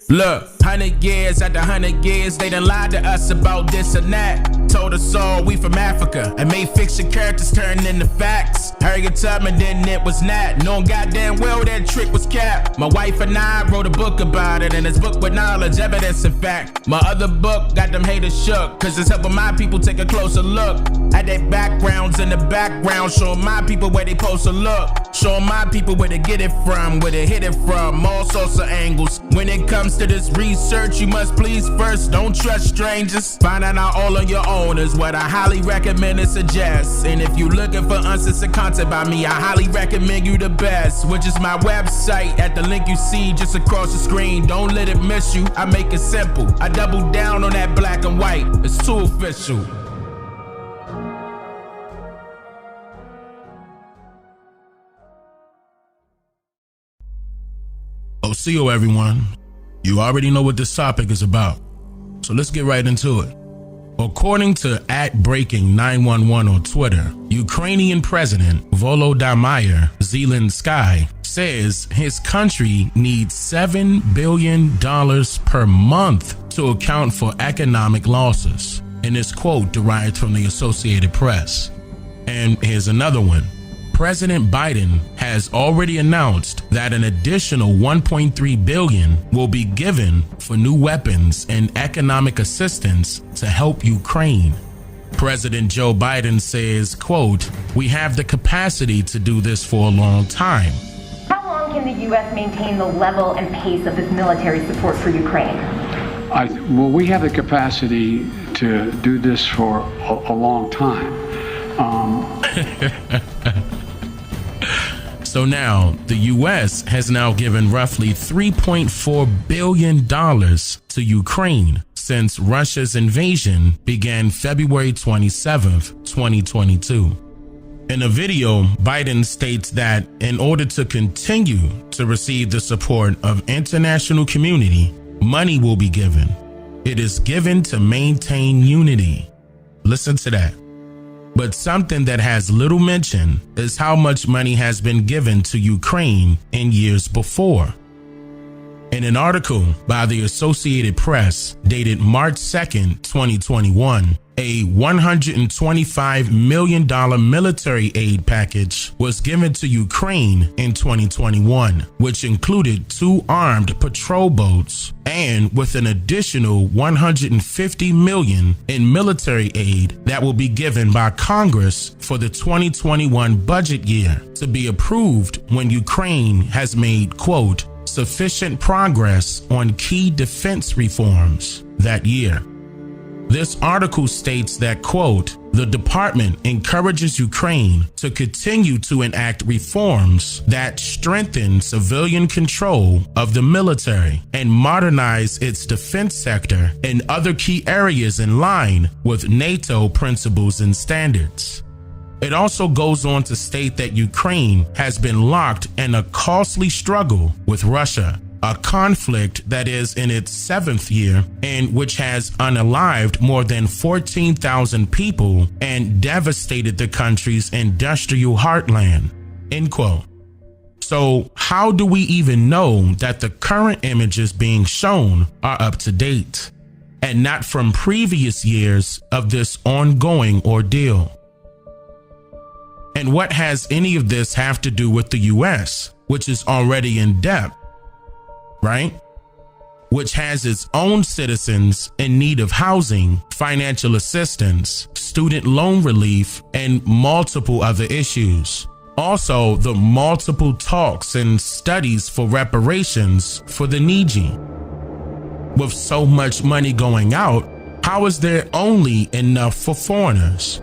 Look, 100 years after 100 years, they done lied to us about this and that. Told us all we from Africa and made fiction characters turn into facts. Harriet Tubman, then it was not. Knowing goddamn well that trick was capped. My wife and I wrote a book about it, and it's book with knowledge, evidence, and fact. My other book got them haters shook, cause it's helping my people take a closer look at their backgrounds in the background, showing my people where they supposed to look, showing my people where to get it from, where to hit it from, all sorts of angles. When it comes to this research, you must please first don't trust strangers. Finding out all on your own is what I highly recommend and suggest. And if you're looking for uncensored content by me, I highly recommend you the best, which is my website at the link you see just across the screen. Don't let it miss you. I make it simple. I double down on that black and white. It's too official. OCO, everyone. You already know what this topic is about, so let's get right into it. According to @Breaking911 on Twitter, Ukrainian President Volodymyr Zelensky says his country needs $7 billion per month to account for economic losses. And this quote derived from the Associated Press. And here's another one. President Biden has already announced that an additional $1.3 billion will be given for new weapons and economic assistance to help Ukraine. President Joe Biden says, quote, "We have the capacity to do this for a long time." How long can the U.S. maintain the level and pace of this military support for Ukraine? Well, we have the capacity to do this for a long time. So now, the U.S. has now given roughly $3.4 billion to Ukraine since Russia's invasion began February 27th, 2022. In a video, Biden states that in order to continue to receive the support of international community, money will be given. It is given to maintain unity. Listen to that. But something that has little mention is how much money has been given to Ukraine in years before. In an article by the Associated Press dated March 2nd, 2021, a $125 million military aid package was given to Ukraine in 2021, which included 2 armed patrol boats and with an additional $150 million in military aid that will be given by Congress for the 2021 budget year to be approved when Ukraine has made, quote, sufficient progress on key defense reforms that year. This article states that, quote, the department encourages Ukraine to continue to enact reforms that strengthen civilian control of the military and modernize its defense sector and other key areas in line with NATO principles and standards. It also goes on to state that Ukraine has been locked in a costly struggle with Russia, a conflict that is in its 7th year and which has unalived more than 14,000 people and devastated the country's industrial heartland, end quote. So how do we even know that the current images being shown are up to date and not from previous years of this ongoing ordeal? And what has any of this have to do with the US, which is already in debt, right? Which has its own citizens in need of housing, financial assistance, student loan relief, and multiple other issues. Also, the multiple talks and studies for reparations for the needy. With so much money going out, how is there only enough for foreigners?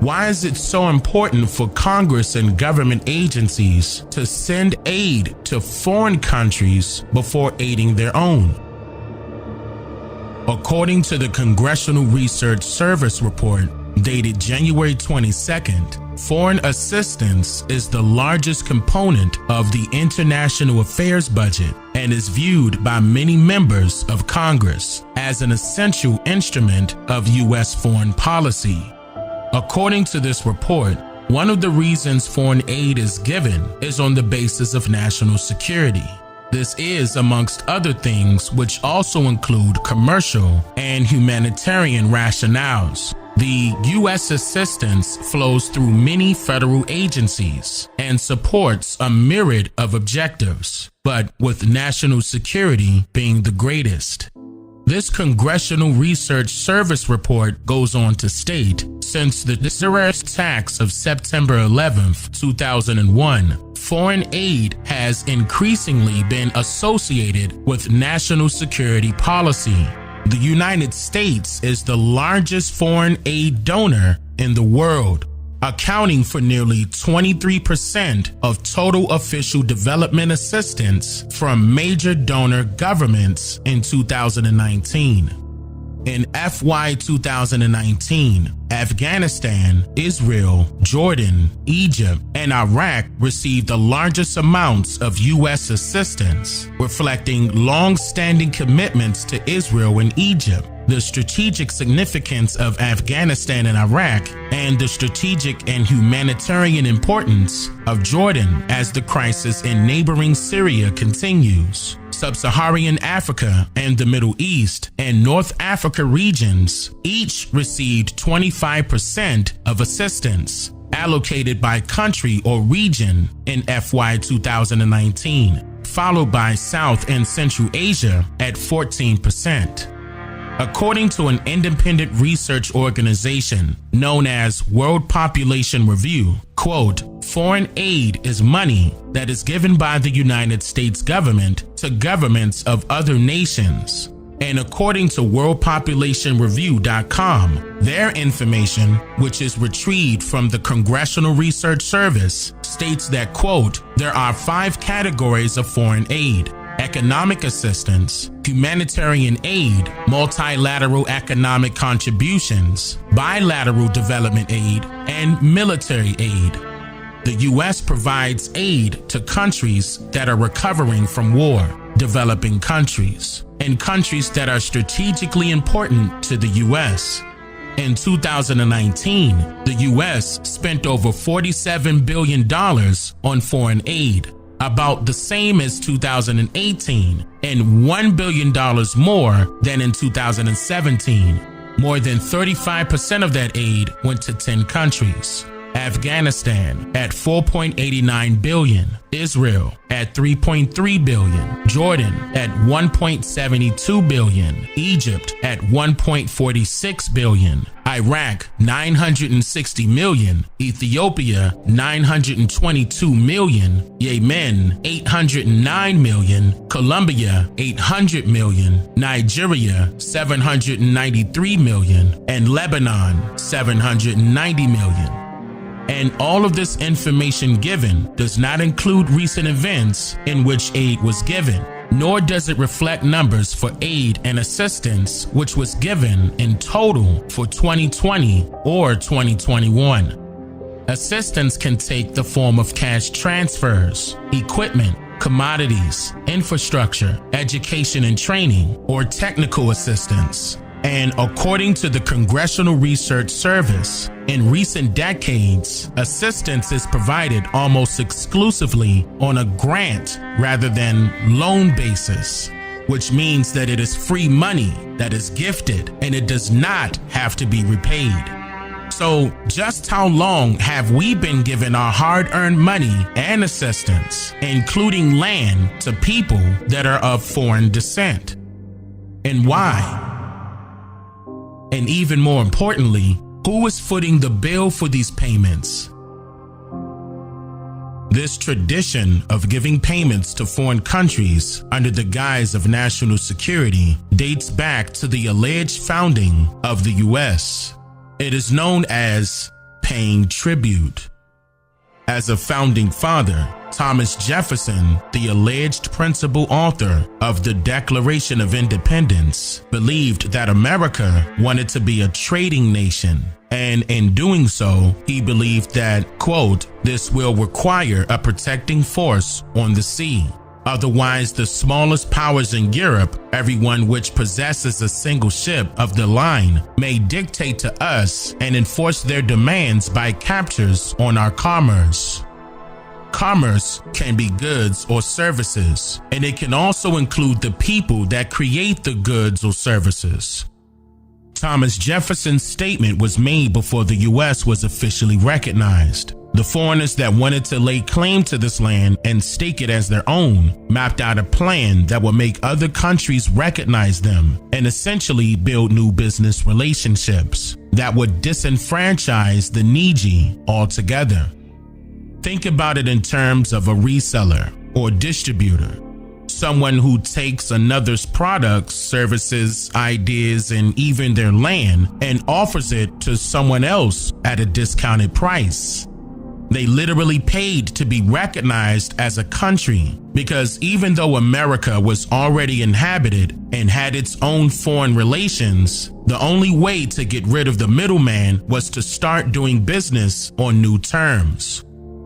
Why is it so important for Congress and government agencies to send aid to foreign countries before aiding their own? According to the Congressional Research Service report dated January 22nd, foreign assistance is the largest component of the international affairs budget and is viewed by many members of Congress as an essential instrument of U.S. foreign policy. According to this report, One of the reasons foreign aid is given is on the basis of national security. This is, amongst other things, which also include commercial and humanitarian rationales. The U.S. assistance flows through many federal agencies and supports a myriad of objectives, but with national security being the greatest. This Congressional Research Service report goes on to state, since the terrorist attacks of September 11, 2001, foreign aid has increasingly been associated with national security policy. The United States is the largest foreign aid donor in the world, accounting for nearly 23% of total official development assistance from major donor governments in 2019. In FY 2019, Afghanistan, Israel, Jordan, Egypt, and Iraq received the largest amounts of U.S. assistance, reflecting long-standing commitments to Israel and Egypt, the strategic significance of Afghanistan and Iraq, and the strategic and humanitarian importance of Jordan as the crisis in neighboring Syria continues. Sub-Saharan Africa and the Middle East and North Africa regions each received 25% of assistance allocated by country or region in FY 2019, followed by South and Central Asia at 14%. According to an independent research organization known as World Population Review, quote, foreign aid is money that is given by the United States government to governments of other nations. And according to worldpopulationreview.com, their information, which is retrieved from the Congressional Research Service, states that, quote, there are 5 categories of foreign aid: economic assistance, humanitarian aid, multilateral economic contributions, bilateral development aid, and military aid. The U.S. provides aid to countries that are recovering from war, developing countries, and countries that are strategically important to the U.S. In 2019, the U.S. spent over $47 billion on foreign aid, about the same as 2018, and $1 billion more than in 2017. More than 35% of that aid went to 10 countries. Afghanistan at $4.89 billion, Israel at $3.3 billion, Jordan at $1.72 billion, Egypt at $1.46 billion, Iraq $960 million, Ethiopia $922 million, Yemen $809 million, Colombia $800 million, Nigeria $793 million, and Lebanon $790 million. And all of this information given does not include recent events in which aid was given, nor does it reflect numbers for aid and assistance which was given in total for 2020 or 2021. Assistance can take the form of cash transfers, equipment, commodities, infrastructure, education and training, or technical assistance. And according to the Congressional Research Service, in recent decades, assistance is provided almost exclusively on a grant rather than loan basis, which means that it is free money that is gifted and it does not have to be repaid. So just how long have we been giving our hard-earned money and assistance, including land, to people that are of foreign descent? And why? And even more importantly, who is footing the bill for these payments? This tradition of giving payments to foreign countries under the guise of national security dates back to the alleged founding of the U.S. It is known as paying tribute. As a founding father, Thomas Jefferson, the alleged principal author of the Declaration of Independence, believed that America wanted to be a trading nation. And in doing so, he believed that, quote, this will require a protecting force on the sea. Otherwise, the smallest powers in Europe, everyone which possesses a single ship of the line, may dictate to us and enforce their demands by captures on our commerce. Commerce can be goods or services, and it can also include the people that create the goods or services. Thomas Jefferson's statement was made before the U.S. was officially recognized. The foreigners that wanted to lay claim to this land and stake it as their own mapped out a plan that would make other countries recognize them and essentially build new business relationships that would disenfranchise the needy altogether. Think about it in terms of a reseller or distributor, someone who takes another's products, services, ideas, and even their land and offers it to someone else at a discounted price. They literally paid to be recognized as a country because even though America was already inhabited and had its own foreign relations, the only way to get rid of the middleman was to start doing business on new terms.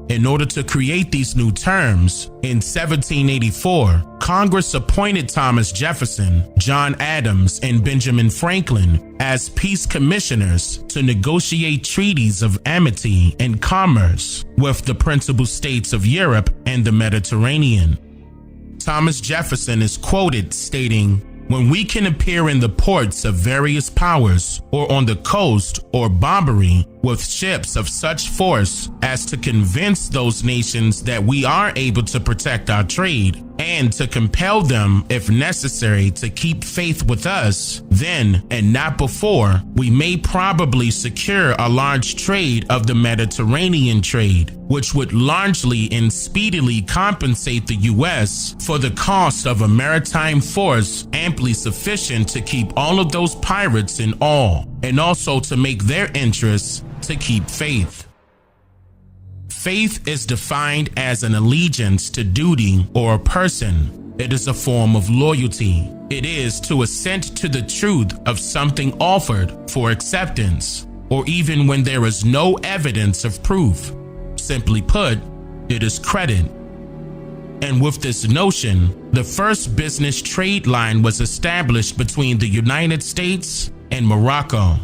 In order to create these new terms, in 1784, Congress appointed Thomas Jefferson, John Adams, and Benjamin Franklin as peace commissioners to negotiate treaties of amity and commerce with the principal states of Europe and the Mediterranean. Thomas Jefferson is quoted stating, "When we can appear in the ports of various powers or on the coast or Barbary with ships of such force as to convince those nations that we are able to protect our trade and to compel them, if necessary, to keep faith with us, then, and not before, we may probably secure a large trade of the Mediterranean trade, which would largely and speedily compensate the U.S. for the cost of a maritime force amply sufficient to keep all of those pirates in awe, and also to make their interests to keep faith." Faith is defined as an allegiance to duty or a person. It is a form of loyalty. It is to assent to the truth of something offered for acceptance, or even when there is no evidence of proof. Simply put, it is credit. And with this notion, the first business trade line was established between the United States and Morocco.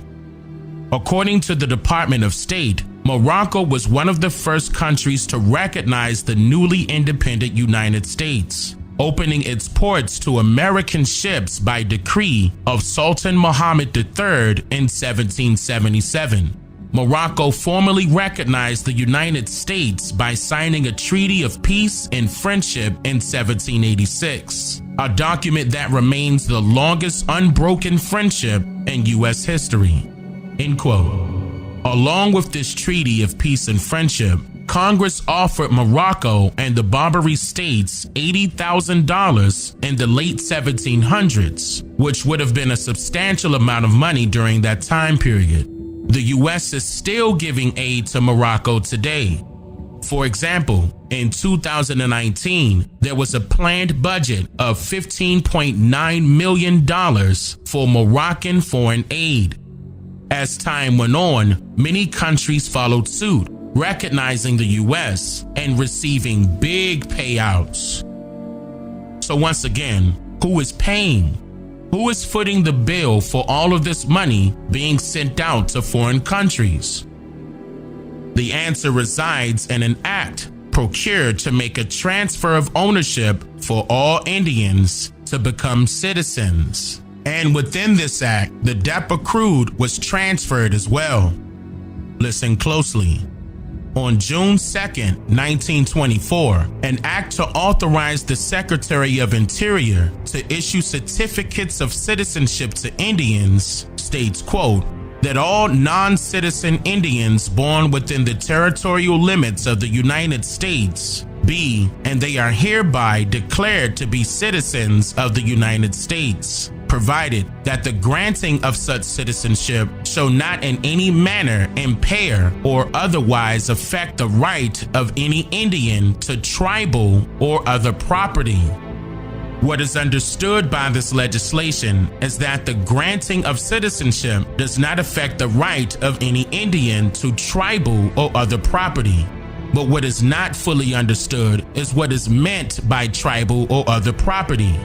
According to the Department of State, Morocco was one of the first countries to recognize the newly independent United States, opening its ports to American ships by decree of Sultan Muhammad III in 1777. Morocco formally recognized the United States by signing a treaty of peace and friendship in 1786, a document that remains the longest unbroken friendship in U.S. history. End quote. Along with this treaty of peace and friendship, Congress offered Morocco and the Barbary states $80,000 in the late 1700s, which would have been a substantial amount of money during that time period. The U.S. is still giving aid to Morocco today. For example, in 2019, there was a planned budget of $15.9 million for Moroccan foreign aid. As time went on, many countries followed suit, recognizing the U.S. and receiving big payouts. So once again, who is paying? Who is footing the bill for all of this money being sent out to foreign countries? The answer resides in an act procured to make a transfer of ownership for all Indians to become citizens. And within this act, the debt accrued was transferred as well. Listen closely. On June 2nd, 1924, an act to authorize the Secretary of Interior to issue certificates of citizenship to Indians states, quote, that all non-citizen Indians born within the territorial limits of the United States be, and they are hereby declared to be citizens of the United States, provided that the granting of such citizenship shall not in any manner impair or otherwise affect the right of any Indian to tribal or other property. What is understood by this legislation is that the granting of citizenship does not affect the right of any Indian to tribal or other property. But what is not fully understood is what is meant by tribal or other property.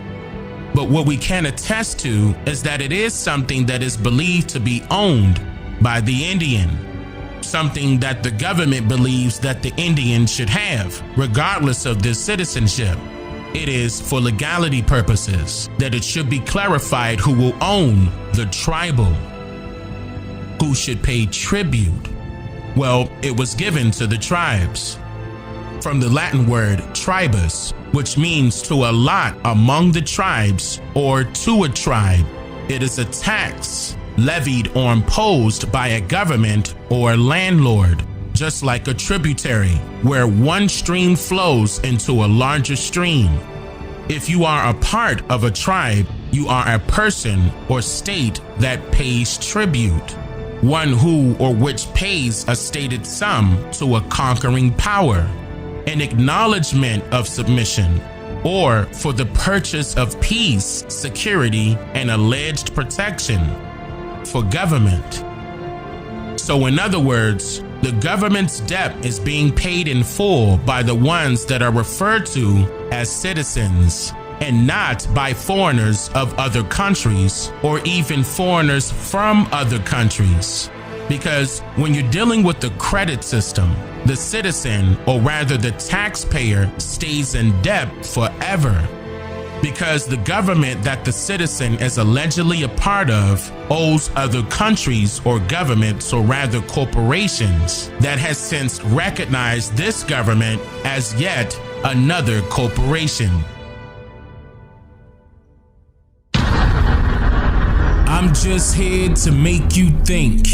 But what we can attest to is that it is something that is believed to be owned by the Indian, something that the government believes that the Indian should have, regardless of their citizenship. It is for legality purposes that it should be clarified who will own the tribal, who should pay tribute. Well, it was given to the tribes. From the Latin word tribus, which means to allot among the tribes or to a tribe. It is a tax levied or imposed by a government or landlord, just like a tributary, where one stream flows into a larger stream. If you are a part of a tribe, you are a person or state that pays tribute, one who or which pays a stated sum to a conquering power, an acknowledgement of submission, or for the purchase of peace, security, and alleged protection for government. So in other words, the government's debt is being paid in full by the ones that are referred to as citizens, and not by foreigners of other countries or even foreigners from other countries. Because when you're dealing with the credit system, the citizen, or rather the taxpayer, stays in debt forever, because the government that the citizen is allegedly a part of owes other countries or governments, or rather corporations, that has since recognized this government as yet another corporation. I'm just here to make you think.